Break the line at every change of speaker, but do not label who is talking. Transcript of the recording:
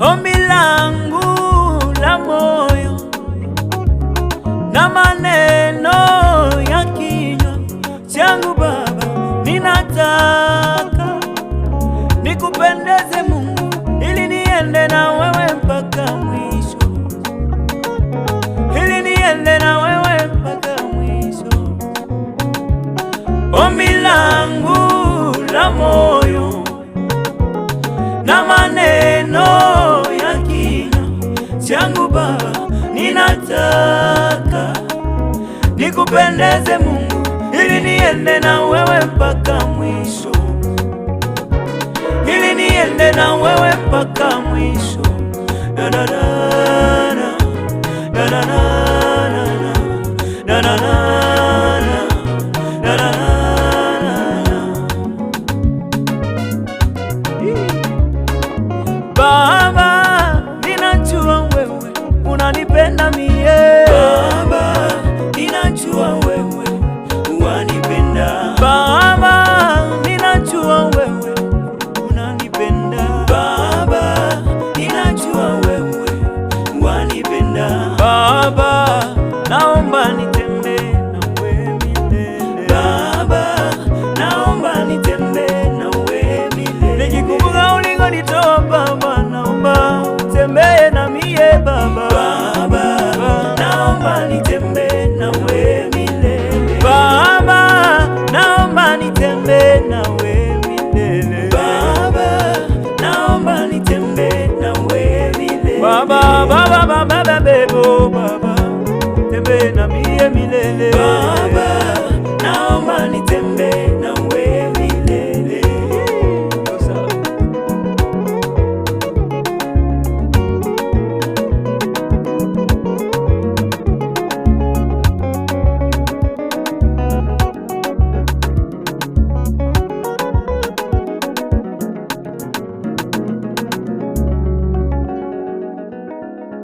Ombi langu la moyo na maneno ya kinywa changu Baba, ninataka nikupendeze Mungu, ili niende na wewe mpaka mwisho, ili niende na wewe mpaka mwisho. Ombi langu la moyo na maneno ya kinywa changu Baba, ninataka nikupendeze Mungu, ili niende na wewe mpaka mwisho, ili niende na wewe